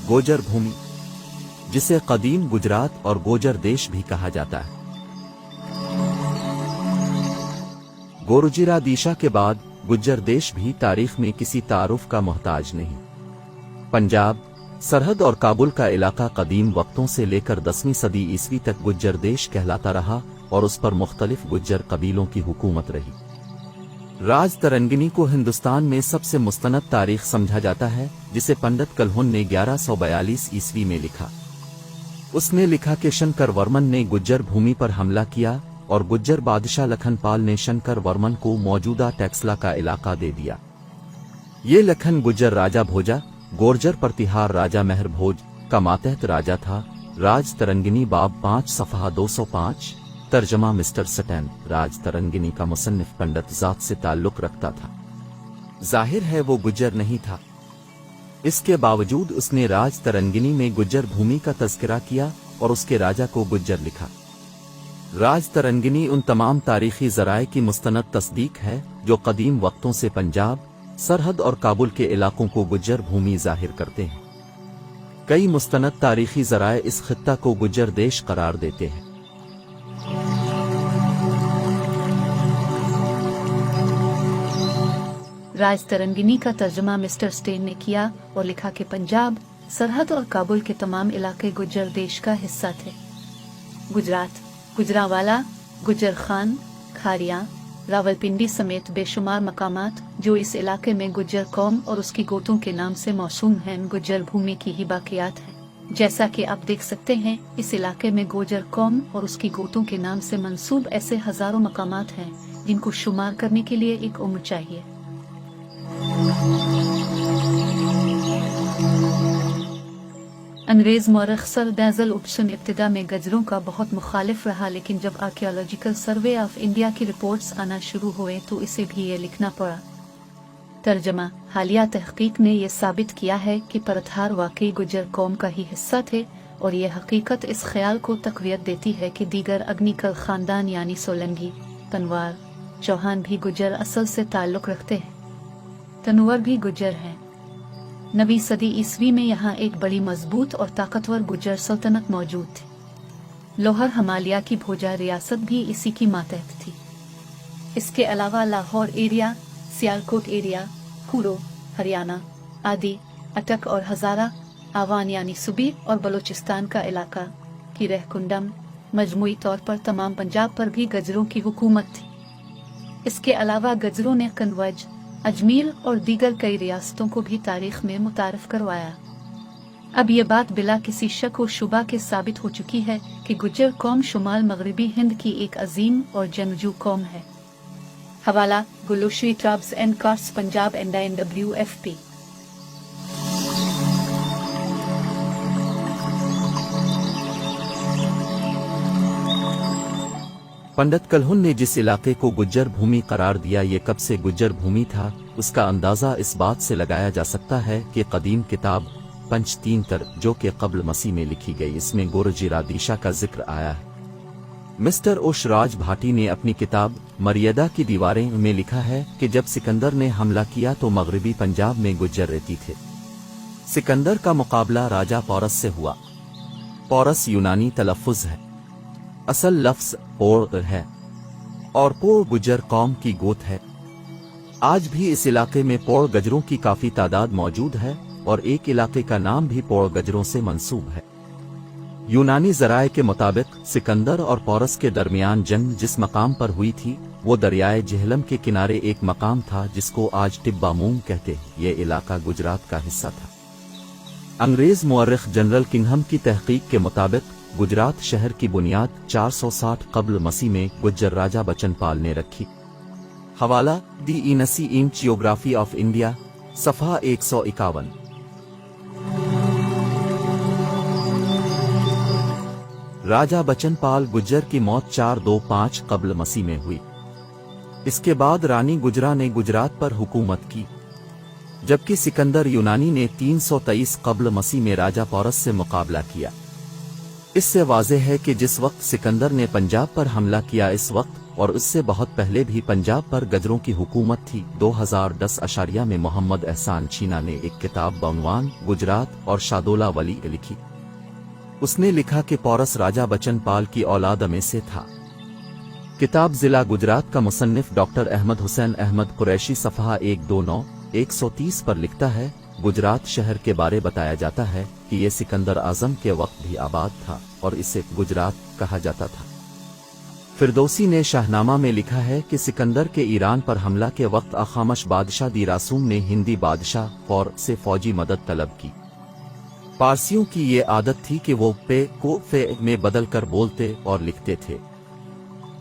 गोजर भूमि, जिसे कदीम गुजरात और गोजर देश भी कहा जाता है। गोरुजिरादीशा के बाद गुज्जर देश भी तारीख में किसी तारुफ का मोहताज नहीं। पंजाब, सरहद और काबुल का इलाका कदीम वक्तों से लेकर 10वीं सदी ईस्वी तक गुज्जर देश कहलाता रहा और उस पर मुख्तलिफ गुज्जर कबीलों की हुकूमत रही। राज तरंगिनी को हिंदुस्तान में सबसे मुस्तनद तारीख समझा जाता है, जिसे पंडित कल्हुन ने 1142 ईस्वी में लिखा। उसने लिखा कि शंकर वर्मन ने गुज्जर भूमि पर हमला किया और गुज्जर बादशाह लखनपाल ने शंकर वर्मन को मौजूदा टेक्सला का इलाका दे दिया। ये लखन गुज्जर राजा भोजा, गोर्जर प्रतिहार राजा मेहर भोज का मातहत राजा था। राज तरंगिनी बाब 5 सफ़हा 205। तर्जमा मिस्टर सटैन। राज तरंगिनी का मुसन्निफ पंडित जात से ताल्लुक रखता था, जाहिर है वो गुज्जर नहीं था। इसके बावजूद उसने राज तरंगिनी में गुज्जर भूमि का तज़किरा किया और उसके राजा को गुज्जर लिखा। राज तरंगिनी उन तमाम तारीखी ज़राए की मुस्तनद तस्दीक है जो कदीम वक्तों से पंजाब, सरहद और काबुल के इलाकों को गुज्जर भूमि जाहिर करते हैं। कई मुस्तनद तारीखी ज़राए इस खित्ता को गुज्जर देश करार देते हैं। राज तरंगिनी का तर्जुमा मिस्टर स्टेन ने किया और लिखा कि पंजाब, सरहद और काबुल के तमाम इलाके गुज्जर देश का हिस्सा थे। गुजरात, गुजरावाला, गुज्जर खान, खारिया, रावलपिंडी समेत बेशुमार मकामात जो इस इलाके में गुज्जर कौम और उसकी गोतों के नाम से मौसूम हैं, गुज्जर भूमि की ही बाकियात है। जैसा कि आप देख सकते हैं, इस इलाके में गुज्जर कौम और उसकी गोतों के नाम से मंसूब ऐसे हजारों मकामात हैं जिनको शुमार करने के लिए एक उम्र चाहिए। अंग्रेज मौरख सर बैजल उपसन इब्तिदा में गजरों का बहुत मुखालिफ रहा, लेकिन जब आर्कियोलॉजिकल सर्वे ऑफ इंडिया की रिपोर्ट्स आना शुरू हुए तो इसे भी ये लिखना पड़ा। तर्जमा, हालिया तहकीक ने यह साबित किया है कि परतहार वाकई गुज्जर कौम का ही हिस्सा थे और यह हकीकत इस ख्याल को तकवीत देती है कि दीगर अग्निकल खानदान यानी सोलंकी, तनवार, चौहान भी गुज्जर असल से ताल्लुक रखते हैं। तनवर भी गुज्जर हैं। 9वीं सदी ईस्वी में यहाँ एक बड़ी मजबूत और ताकतवर गुज्जर सल्तनत मौजूद थी। लोहर हमालिया की भोजा रियासत भी इसी की मातहत थी। इसके अलावा लाहौर एरिया, सियालकोट एरिया, हुरो, हरियाणा आदि, अटक और हजारा, आवान यानी सूबी और बलूचिस्तान का इलाका, की रहकुंडम, मजमूई तौर पर तमाम पंजाब पर भी गजरों की हुकूमत थी। इसके अलावा गजरों ने कन्वज, अजमेर और दीगर कई रियासतों को भी तारीख में मुतारफ करवाया। अब ये बात बिला किसी शक और शुबा के साबित हो चुकी है कि गुज्जर कौम शुमाल मगरबी हिंद की एक अजीम और जंगजू कौम है। हवाला, गुलूशी ट्राब्स एंड कार्स, पंजाब NWFP। पंडित कल्हुन ने जिस इलाके को गुज्जर भूमि करार दिया, ये कब से गुज्जर भूमि था, उसका अंदाजा इस बात से लगाया जा सकता है कि कदीम किताब पंचतीनतर जो कि कब्ल मसीह में लिखी गई, इसमें गोरुजिरादीशा का जिक्र आया है। मिस्टर ओशराज भाटी ने अपनी किताब मर्यादा की दीवारें में लिखा है कि जब सिकंदर ने हमला किया तो मगरबी पंजाब में गुज्जर रहती थे। सिकंदर का मुकाबला राजा पौरस से हुआ। पौरस यूनानी तलफ़ुज़ है, असल लफ्ज़ पोर है और पोर गुज्जर कौम की गोत है। आज भी इस इलाके में पोर गजरों की काफी तादाद मौजूद है और एक इलाके का नाम भी पोर गजरों से मंसूब है। यूनानी ज़राए के मुताबिक सिकंदर और पौरस के दरमियान जंग जिस मकाम पर हुई थी वो दरियाए जेहलम के किनारे एक मकाम था जिसको आज टिब्बामूम कहते हैं। ये इलाका गुजरात का हिस्सा था। अंग्रेज मुअर्रिख जनरल किंघम की तहकीक के मुताबिक गुजरात शहर की बुनियाद 460 कब्ल मसीह में गुज्जर राजा बचनपाल ने रखी। हवाला, दी इनसी इन जियोग्राफी ऑफ इंडिया, सफ़हा 151। राजा बचनपाल गुज्जर की मौत 425 कब्ल मसीह में हुई। इसके बाद रानी गुजरा ने गुजरात पर हुकूमत की, जबकि सिकंदर यूनानी ने 323 कब्ल मसीह में राजा पौरस से मुकाबला किया। इससे वाज़ेह है कि जिस वक्त सिकंदर ने पंजाब पर हमला किया, इस वक्त और उससे बहुत पहले भी पंजाब पर गजरों की हुकूमत थी। 2010 में मोहम्मद एहसान चीना ने एक किताब बंगवान गुजरात और शादोला वली लिखी। उसने लिखा कि पौरस राजा बचन पाल की औलाद में से था। किताब जिला गुजरात का मुसन्निफ डॉक्टर अहमद हुसैन अहमद कुरैशी सफ़हा 129-130 पर लिखता है, गुजरात शहर के बारे बताया जाता है कि ये सिकंदर आजम के वक्त भी आबाद था और इसे गुजरात कहा जाता था। फिरदौसी ने शाहनामा में लिखा है कि सिकंदर के ईरान पर हमला के वक्त अखामश बादशाह दी रासूम ने हिंदी बादशाह फौर से फौजी मदद तलब की। पारसियों की ये आदत थी कि वो पे को फे में बदल कर बोलते और लिखते थे,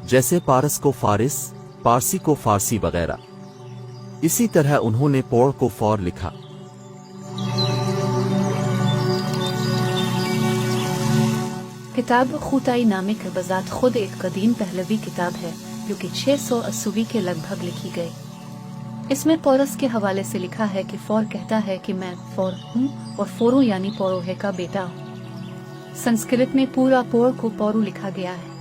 जैसे पारस को फारिस, पारसी को फारसी वगैरह। इसी तरह उन्होंने पोड़ को फौर लिखा। किताब खूताई नामे के बजात खुद एक कदीम पहलवी किताब है जो कि 680 के लगभग लिखी गई। इसमें पौरस के हवाले से लिखा है कि फौर कहता है कि मैं फौर हूँ और फोरू यानी पौरोहे का बेटा हूँ। संस्कृत में पूरा पोर को पौरू लिखा गया है।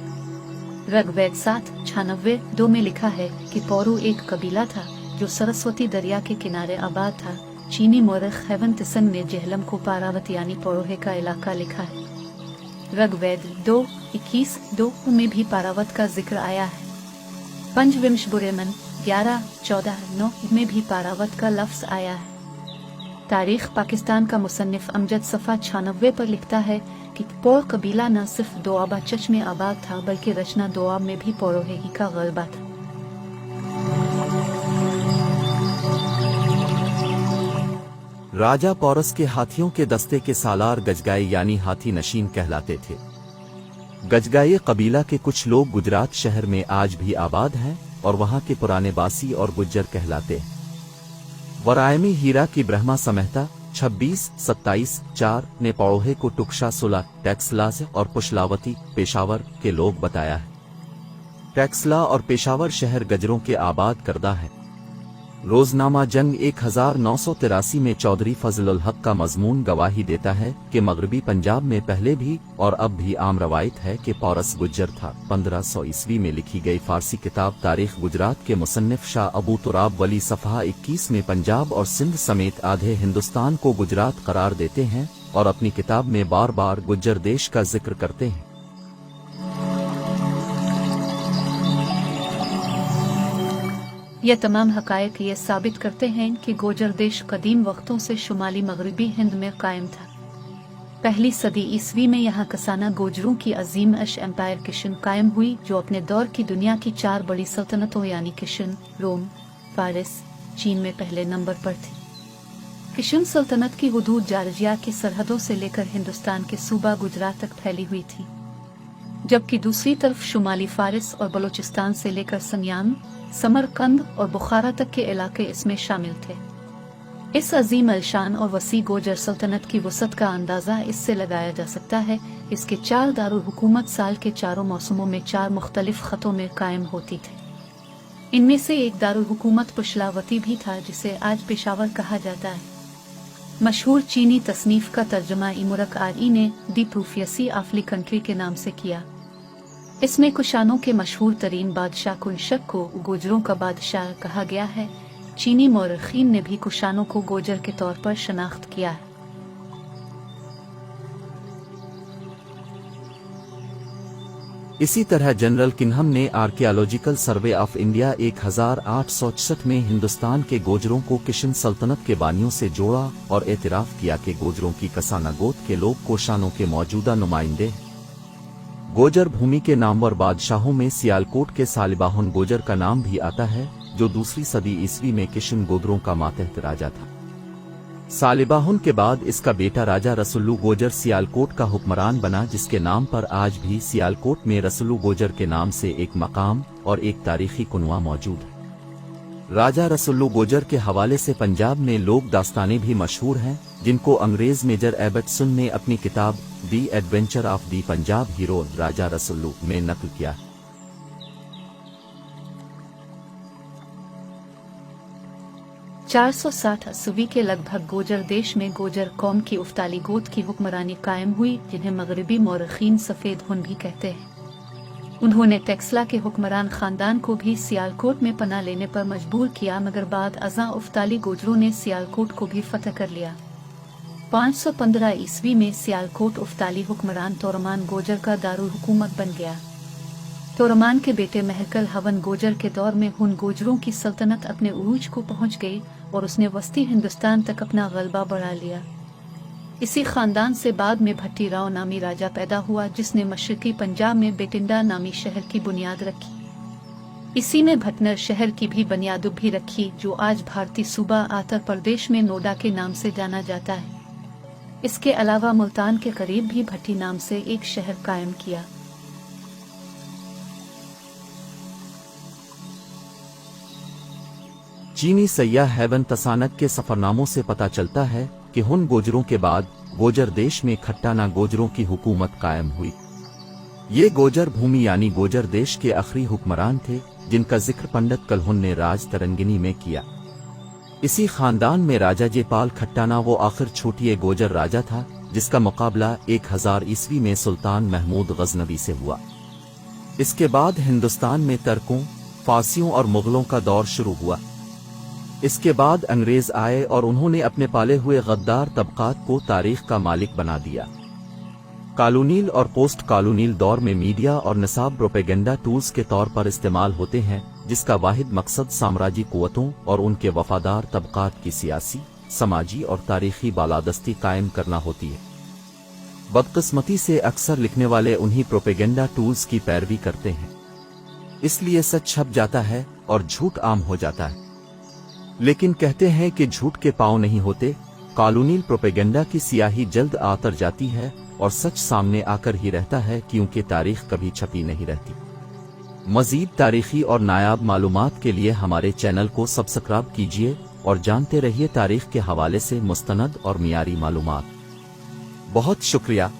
ऋग्वेद 7:96-2 में लिखा है कि पौरू एक कबीला था जो सरस्वती दरिया के किनारे आबाद था। चीनी मौरख हेवन तिसन ने जेहलम को पारावत यानी पौरोहे का इलाका लिखा है। ऋग्वेद 2:21-2 में भी पारावत का जिक्र आया है। पंचविंश बुरेमन 11:14-9 में भी पारावत का लफ्ज आया है। तारीख पाकिस्तान का मुसन्निफ अमजद सफ़ा 96 पर लिखता है कि पौर कबीला न सिर्फ दोआबा चच में आबाद था बल्कि रचना दोआब में भी पौरोहे ही का गलबा था। राजा पौरस के हाथियों के दस्ते के सालार गजगाई यानी हाथी नशीन कहलाते थे। गजगाई कबीला के कुछ लोग गुजरात शहर में आज भी आबाद हैं और वहां के पुराने बासी और गुज्जर कहलाते हैं। वरायमी हीरा की ब्रह्मा संहिता 26-27-4 ने पौरोहे को टुकशा सुला टैक्सलाज और पुशलावती पेशावर के लोग बताया है। टैक्सला और पेशावर शहर गजरों के आबाद करदा है। रोजनामा जंग 1983 में चौधरी फजलुल हक का मजमून गवाही देता है कि मगरबी पंजाब में पहले भी और अब भी आम रवायत है कि पौरस गुज्जर था। 1500 ईस्वी में लिखी गई फारसी किताब तारीख गुजरात के मुसन्निफ शाह अबू तुराब वली सफ़हा 21 में पंजाब और सिंध समेत आधे हिंदुस्तान को गुजरात करार देते हैं और अपनी किताब में बार बार गुज्जर देश का जिक्र करते हैं। ये तमाम हकायक ये साबित करते हैं कि गोजर देश कदीम वक्तों से शुमाली मगरबी हिंद में कायम था। पहली सदी ईस्वी में यहाँ कसाना गोजरों की अजीम अश एम्पायर किशन कायम हुई जो अपने दौर की दुनिया की 4 बड़ी सल्तनतों यानी किशन, रोम, फारिस, चीन में पहले नंबर पर थी। किशन सल्तनत की हुदूद जार्जिया की सरहदों से लेकर हिंदुस्तान के सूबा गुजरात तक फैली हुई थी, जबकि दूसरी तरफ शुमाली फारिस और बलोचिस्तान से लेकर संयान, समरकंद और बुखारा तक के इलाके इसमें शामिल थे। इस अजीम अलशान और वसी गोजर सल्तनत की वसत का अंदाजा इससे लगाया जा सकता है इसके 4 दारुल हुकूमत साल के 4 मौसमों में 4 मुख्तलिफ खतों में कायम होती थी। इनमें से एक दारुल हुकूमत पुशलावती भी था जिसे आज पेशावर कहा जाता है। मशहूर चीनी तसनीफ का तर्जुमा इमुरक आरई ने दी प्रूफियसी ऑफ ली कंट्री के नाम से किया। इसमें कुशानों के मशहूर तरीन बादशाह कुनशक को गोजरों का बादशाह कहा गया है। चीनी मौरखीन ने भी कुशानों को गोजर के तौर पर शनाख्त किया है। इसी तरह जनरल किन्हम ने आर्कियोलॉजिकल सर्वे ऑफ इंडिया 1866 में हिंदुस्तान के गोजरों को किशन सल्तनत के बानियों से जोड़ा और एतराफ किया कि गोजरों की कसाना गोत के लोग कोशानों के मौजूदा नुमाइंदे। गोजर भूमि के नामवर बादशाहों में सियालकोट के सालिबाहुन गोजर का नाम भी आता है जो दूसरी सदी ईस्वी में किशन गोजरों का मातहत राजा था। सालिबाहुन के बाद इसका बेटा राजा रसुल्लू गोजर सियालकोट का हुक्मरान बना जिसके नाम पर आज भी सियालकोट में रसुल्लू गोजर के नाम से एक मकाम और एक तारीखी कुनवा मौजूद है। राजा रसुल्लू गोजर के हवाले से पंजाब में लोक दास्तानें भी मशहूर हैं जिनको अंग्रेज मेजर एबटसन ने अपनी किताब the adventure of the Punjab hero Raja Rasalu में नकल किया है। चार 460 के लगभग गोजर देश में गोजर कौम की उफ्ताली गोत की हुक्मरानी कायम हुई जिन्हें मगरबी मौरखीन सफेद हुन भी कहते हैं। उन्होंने टेक्सला के हुक्मरान खानदान को भी सियालकोट में पनाह लेने पर मजबूर किया, मगर बाद अज़ां उफ्ताली गोजरों ने सियालकोट को भी फतह कर लिया। 515 ईस्वी में सियालकोट उफ्ताली हुक्मरान तोरमान गोजर का दारुल हुकूमत बन गया। तोरमान के बेटे महकल हवन गोजर के दौर में हुन गोजरों की सल्तनत अपने उरूज को पहुंच गई और उसने वस्ती हिंदुस्तान तक अपना गलबा बढ़ा लिया। इसी खानदान से बाद में भट्टी राव नामी राजा पैदा हुआ, जिसने मशरकी पंजाब में बेटिंडा नामी शहर की बुनियाद रखी। इसी में भटनर शहर की भी बुनियाद भी रखी, जो आज भारतीय सूबा आंध्र प्रदेश में नोडा के नाम से जाना जाता है। इसके अलावा मुल्तान के करीब भी भट्टी नाम से एक शहर कायम किया। चीनी सैयाह हैवन तसानक के सफरनामों से पता चलता है कि हुन गोजरों के बाद गोजर देश में खट्टाना गोजरों की हुकूमत कायम हुई। ये गोजर भूमि यानी गोजर देश के आखिरी हुक्मरान थे, जिनका जिक्र पंडित कलहुन ने राज तरंगिनी में किया। इसी खानदान में राजा जयपाल खट्टाना वो आखिर छोटिए गोजर राजा था, जिसका मुकाबला 1000 ईस्वी में सुल्तान महमूद गजनवी से हुआ। इसके बाद हिंदुस्तान में तुर्कों, फारसियों और मुगलों का दौर शुरू हुआ। इसके बाद अंग्रेज आए और उन्होंने अपने पाले हुए गद्दार तबकात को तारीख का मालिक बना दिया। कॉलोनियल और पोस्ट कॉलोनियल दौर में मीडिया और निसाब प्रोपेगेंडा टूल्स के तौर पर इस्तेमाल होते हैं, जिसका वाहिद मकसद साम्राज्य कुव्वतों और उनके वफादार तबकात की सियासी, समाजी और तारीखी बालादस्ती कायम करना होती है। बदकिस्मती से अक्सर लिखने वाले उन्हीं प्रोपेगेंडा टूल्स की पैरवी करते हैं, इसलिए सच छप जाता है और झूठ आम हो जाता है। लेकिन कहते हैं कि झूठ के पांव नहीं होते। कॉलोनियल प्रोपेगेंडा की सियाही जल्द आतर जाती है और सच सामने आकर ही रहता है, क्योंकि तारीख कभी छपी नहीं रहती। मजीद तारीखी और नायाब मालूमात के लिए हमारे चैनल को सब्सक्राइब कीजिए और जानते रहिए तारीख के हवाले से मुस्तनद और मियारी मालूमात। बहुत शुक्रिया।